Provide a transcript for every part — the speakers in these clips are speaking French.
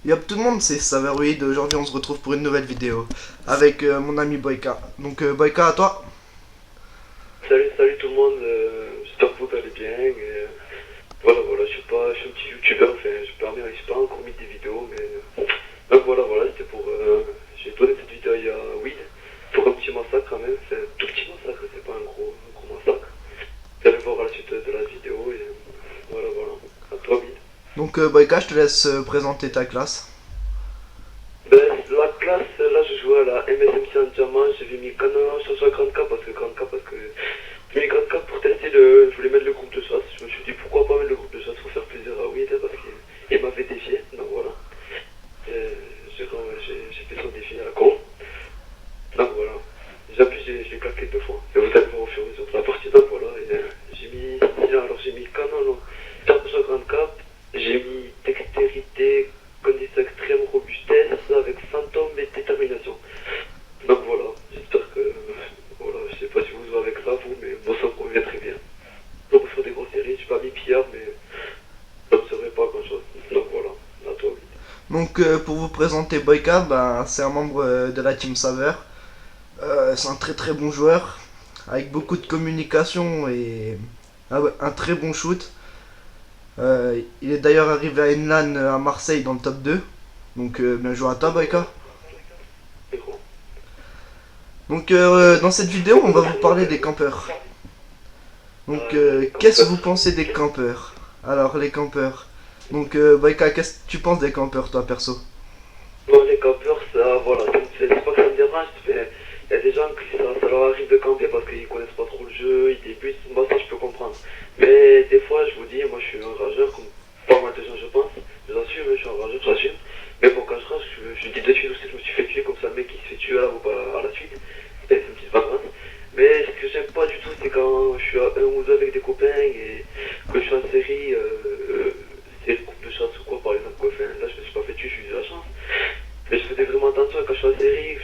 Yop tout le monde, c'est Saveroid. Aujourd'hui on se retrouve pour une nouvelle vidéo avec mon ami Boyka. Donc Boyka, à toi. Salut tout le monde, j'espère que vous allez bien. Voilà, je suis un petit youtubeur, enfin, j'ai pas encore mis des vidéos, mais. Donc voilà, c'était pour. J'ai donné cette vidéo à Weed pour un petit massacre quand même, c'est un tout petit massacre, c'est pas un gros massacre. Vous allez voir à la suite de la vidéo, et voilà. À toi, Weed. Donc Boyka, je te laisse présenter ta classe. Ben, la classe, là je jouais à la MSMC en diamant, j'avais mis Canon sur 40K parce que j'ai mis 40K pour tester je voulais mettre le groupe de chasse. Je me suis dit pourquoi pas mettre le groupe de chasse pour faire plaisir à Weed parce qu'il m'avait défié, donc voilà. Et j'ai fait son défi à la con, donc voilà. Déjà puis j'ai claqué 2 fois. Et vous allez voir au fur et à mesure de la partie, donc voilà. Et, j'ai mis Canon sur 40K, j'ai mis dextérité, condition extrême, robustesse avec fantôme et détermination. Donc voilà, j'espère que. Voilà, je sais pas si vous jouez avec ça, vous, mais moi ça me convient très bien. Donc sur des grosses séries, j'ai pas mis pillard, mais ça me serait pas grand chose. Donc voilà, à toi, oui. Donc pour vous présenter Boyka, ben, c'est un membre de la team Saver. C'est un très très bon joueur avec beaucoup de communication et un très bon shoot. Il est d'ailleurs arrivé à une LAN à Marseille dans le top 2. Donc bien joué à toi Boyka. C'est gros. Donc dans cette vidéo on va vous parler des campeurs. Donc, Comme qu'est-ce ça. que vous pensez des campeurs? Alors, les campeurs. Donc, Boyka, qu'est-ce que tu penses des campeurs, toi, perso? Bon, les campeurs, ça, voilà, c'est pas que ça me dérange, mais il y a des gens qui ça leur arrive de camper parce qu'ils connaissent pas trop le jeu, ils débutent, moi ça je peux comprendre. Mais des fois, je vous dis, moi je suis un rageur, comme pas mal de gens je pense, je l'assume, je suis un rageur, j'assume. Mais bon, quand je rage, je dis de suite aussi, je me suis fait tuer comme ça, le mec qui se fait tuer là ou pas à la suite, c'est une petite vacances. Mais ce que j'aime pas du tout, c'est quand je suis à 1 ou 2 avec des copains et que je suis en série, c'est le groupe de chasse ou quoi par exemple, quoi. Enfin, là je me suis pas fait tuer, j'ai eu de la chance. Mais je faisais vraiment attention quand je suis en série,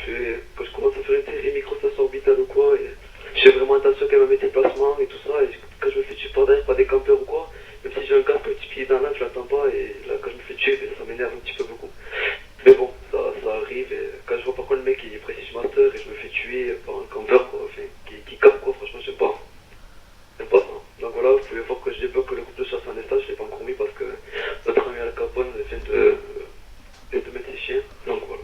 quand je commence à faire une série microstation orbitale ou quoi, et je fais vraiment attention quand même à mes déplacements et tout ça, et quand je me fais tuer par derrière par des campeurs ou quoi, même si j'ai un casque, un petit pied dans l'âme, je l'attends pas, et là quand je me fais tuer, ben, ça m'énerve un petit peu beaucoup. Mais bon, ça arrive, et quand je vois par contre le mec qui est Prestige Master et je me fais tuer par un campeur, quoi, enfin, qui capte quoi, franchement j'aime pas. J'aime pas ça. Donc voilà, vous pouvez voir que je débloque le groupe de chasse en état, je l'ai pas encore mis parce que notre ami Al Capone vient de mettre ses chiens, donc voilà.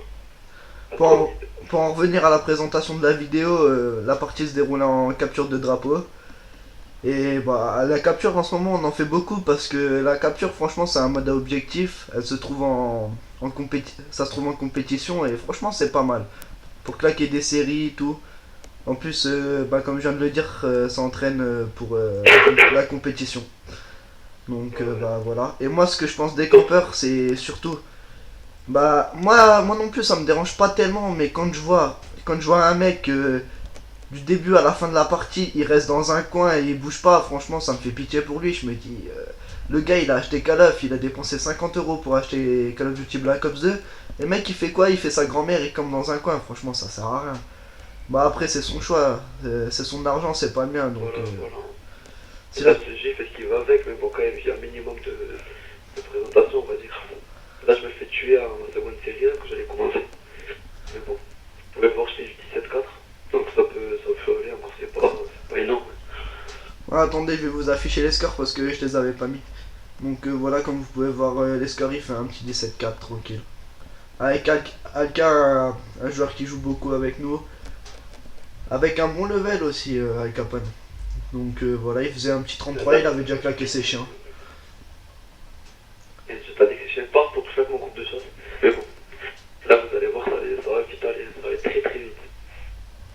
À Pour toi, en, pour en revenir à la présentation de la vidéo, la partie se déroule en capture de drapeau. Et bah, la capture en ce moment, on en fait beaucoup parce que la capture, franchement, c'est un mode à objectif. Elle se trouve ça se trouve en compétition et franchement, c'est pas mal. Pour claquer des séries et tout. En plus, bah, comme je viens de le dire, ça entraîne pour la compétition. Donc ouais. bah voilà. Et moi ce que je pense des campeurs c'est surtout. Bah moi non plus ça me dérange pas tellement mais quand je vois un mec du début à la fin de la partie il reste dans un coin et il bouge pas, franchement ça me fait pitié pour lui. Je me dis le gars il a acheté Call of, il a dépensé 50 € pour acheter Call of Duty Black Ops 2. Et le mec il fait quoi? Il fait sa grand-mère, il campe dans un coin, franchement ça sert à rien. Bah après c'est son choix, c'est son argent, c'est pas le mien donc Voilà. Et c'est là, là. le G fait ce qu'il va avec, mais bon, quand même, il y a un minimum de présentation, on va dire. Là, je me fais tuer à ma seconde série, là, que j'allais commencer. Mais bon, vous pouvez voir, je fais du 17-4. Donc ça peut aller, encore, c'est pas énorme. Ouais, attendez, je vais vous afficher les scores parce que je les avais pas mis. Donc voilà, comme vous pouvez voir, les scores, il fait un petit 17-4 tranquille. Avec Alka, un joueur qui joue beaucoup avec nous. Avec un bon level aussi, avec Capone. Donc voilà, il faisait un petit 33, il avait déjà claqué ses chiens. Et je t'ai dit que je viens pas pour tout faire avec mon groupe de chasse. Mais bon, là, vous allez voir, ça va vite aller, ça va aller très très vite.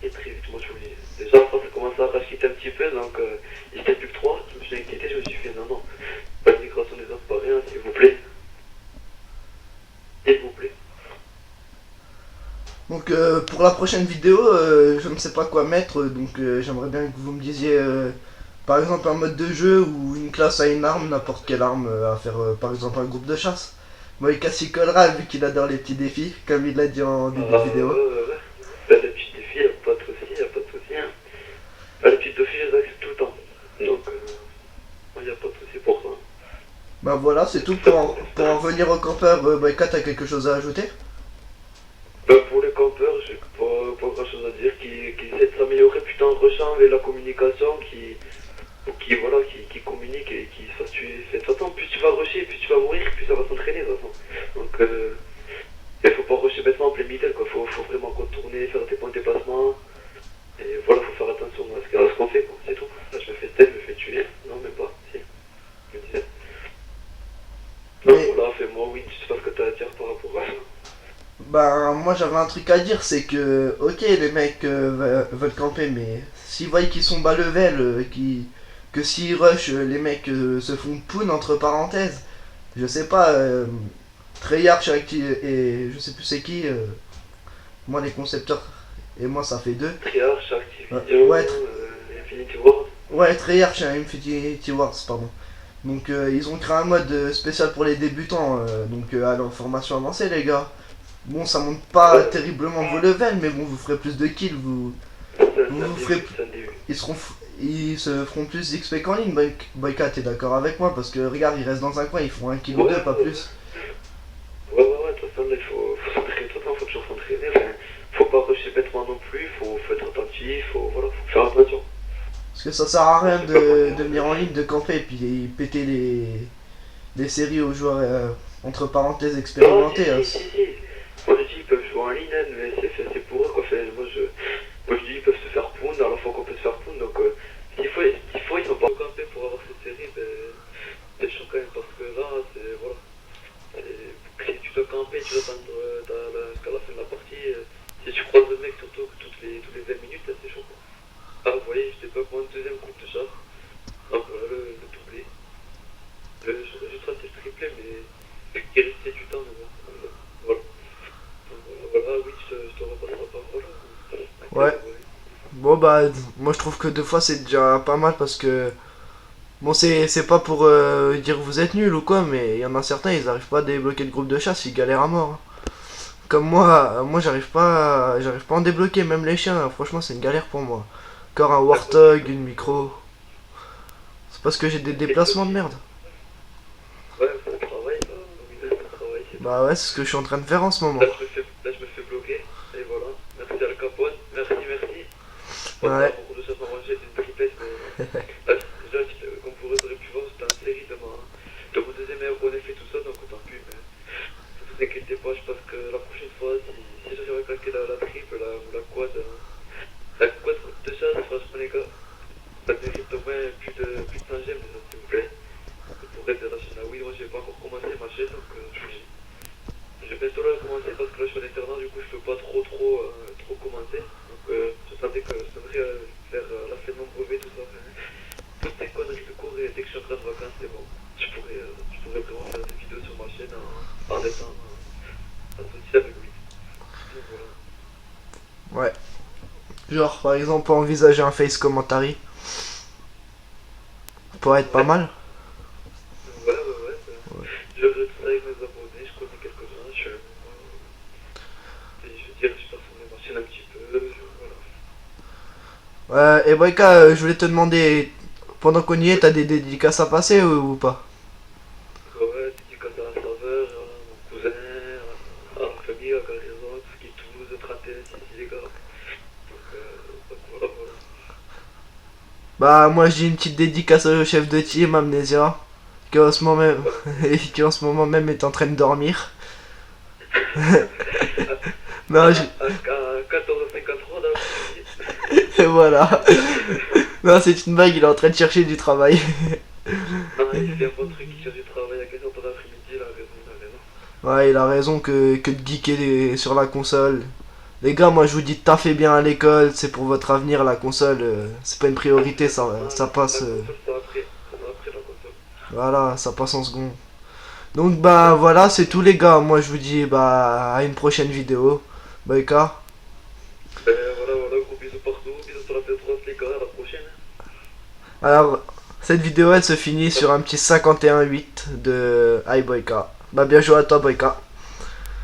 Et très vite, moi je vous dis. Déjà, quand ça commence à racheter un petit peu, donc il était plus que 3, je me suis inquiété, je me suis fait non, pas de migration des hommes, pas rien, s'il vous plaît. S'il vous plaît. Donc pour la prochaine vidéo, je ne sais pas quoi mettre, donc j'aimerais bien que vous me disiez par exemple un mode de jeu ou une classe à une arme, n'importe quelle arme à faire par exemple un groupe de chasse. Moi il casse, il collera vu qu'il adore les petits défis, comme il l'a dit en début de vidéo. Ouais. Bah, les petits défis, y'a pas de soucis, y'a pas de soucis. Hein. Bah, les petits défis, je les accepte tout le temps. Donc, y a pas de soucis pour ça. Bah voilà, c'est tout pour en revenir aux campeurs. Boyka, t'as quelque chose à ajouter? Pour les campeurs, j'ai pas grand chose à dire, qui essaient de s'améliorer putain en rushant avec la communication, voilà, qui communiquent et qui se fassent tuer. De toute façon, plus tu vas rusher, plus tu vas mourir, plus ça va s'entraîner de toute façon. Donc il faut pas rusher bêtement en plein middle quoi, faut vraiment contourner, faire des points de déplacement. Et voilà, faut faire attention à ce qu'on fait quoi, c'est tout. Là je me fais step, je me fais tuer. Non même pas, si. Je me disais. Donc Mais- voilà, fais-moi oui, je sais pas ce que t'as à dire par rapport à ça. Ben, moi j'avais un truc à dire, c'est que, ok, les mecs veulent camper, mais s'ils voient qu'ils sont bas level, que s'ils rush, les mecs se font poun entre parenthèses, je sais pas, Treyarch et je sais plus c'est qui, moi les concepteurs et moi ça fait deux. Triarch, Activision, Ouais, Infinity Ward. Ouais, Treyarch et Infinity Wars, pardon. Donc ils ont créé un mode spécial pour les débutants, donc allez en formation avancée les gars. Bon, ça monte pas terriblement vos levels, mais bon, vous ferez plus de kills, vous ferez, C'est un début. ils se feront plus d'XP qu'en ligne. Boyka, t'es d'accord avec moi? Parce que regarde, ils restent dans un coin, ils font un kill ou deux, pas plus. Ouais, de toute façon, là, il faut s'entraîner, de toute façon, faut toujours s'entraîner. Enfin, faut pas rusher bêtement non plus, faut être attentif, faut faire attention. Parce que ça sert à rien de venir en ligne, de camper, et puis péter les séries aux joueurs, entre parenthèses, Non, expérimentés. Hein. si. Moi, je dis, ils peuvent jouer en ligne, hein, mais c'est pour eux, quoi. Enfin, moi, je dis, ils peuvent se faire pound, à la fois qu'on peut se faire pound, donc, s'il faut, ils sont pas campés pour avoir cette série, ben, c'est chaud quand même, parce que là, c'est, voilà. Si tu dois camper, tu dois attendre jusqu'à la fin de la partie. Si tu croises le mec, surtout tous les 20 minutes, là, c'est chaud quoi. Ah, vous voyez, j'étais pas pour un deuxième coup de chasse. Donc voilà, le doublé. J'aurais juste raté le triplé, mais il restait du temps. Mais bon, voilà. Donc, voilà, oui, je te repasse la parole. Ouais. Bon bah, moi je trouve que deux fois c'est déjà pas mal parce que... Bon, c'est pas pour dire que vous êtes nul ou quoi, mais il y en a certains, ils arrivent pas à débloquer le groupe de chasse, ils galèrent à mort. Hein. Comme moi j'arrive pas à en débloquer, même les chiens, hein. Franchement c'est une galère pour moi. Encore un Warthog, une micro. C'est parce que j'ai des déplacements de merde. Ouais, ça travaille, là. Oui, ça travaille, c'est Bah ouais, c'est ce que je suis en train de faire en ce moment. là, je me fais bloquer. Et voilà. Merci Al Capone. Merci. Bon, Ouais. pour de chasse en rangée, c'est une triplette, mais. Là, déjà, comme vous aurez pu voir, c'était en série de mon deuxième meilleur bon effet, tout ça, donc autant plus. Mais ne vous inquiétez pas, je pense que la prochaine fois, si j'arrive à claquer la triple ou la quad de chasse, franchement, les gars, ça mérite au moins plus de 100 gemmes, déjà, s'il vous plaît. Pour être de la chaîne. Ah oui, moi, j'ai pas encore commencé ma chaîne, donc je vais bientôt la commencer parce que là, je suis en internat, du coup, je peux pas trop commencer. Donc, je sentais que je devrais faire la fin de mon brevet, tout ça. Toutes ces conneries de cours et dès que je suis en train de vacances, c'est bon. Je pourrais vraiment faire des vidéos sur ma chaîne en étant associé avec lui. Donc voilà. Ouais. Genre par exemple envisager un face commentary. Pourrait être pas mal. Ouais. Je regarde ça avec mes abonnés, je connais quelques-uns, je dirais que je passe sur ma chaîne un petit peu, voilà. Et Boyka, je voulais te demander, pendant qu'on y est, t'as des dédicaces à passer ou pas? Ouais, dédicace à la saveur, à mon cousin, à la famille, à Carrière, tout ce qui est Toulouse, 31, ici les gars. Donc voilà. Bah moi j'ai une petite dédicace au chef de team Amnesia, qui en ce moment même, qui en ce moment même est en train de dormir. Non, À 14h53 dans l'après-midi. voilà. Non, c'est une blague, il est en train de chercher du travail. Non, il fait un bon truc, il cherche du travail à 15h dans l'après-midi, il a raison. Ouais, il a raison que de geeker sur la console. Les gars, moi je vous dis, taffez bien à l'école, c'est pour votre avenir, la console, c'est pas une priorité, ça passe. La console, c'est après la console. Voilà, ça passe en second. Donc bah voilà, c'est tout les gars, moi je vous dis bah à une prochaine vidéo. Boyka. Voilà, gros bisous partout, bisous sur la PS3, les gars, à la prochaine. Alors, cette vidéo elle se finit sur un petit 51-8 de Boyka. Bah bien joué à toi Boyka.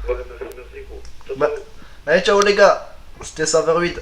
Ouais, merci, gros. Ciao, Bah, ciao. allez ciao les gars, c'était Server 8.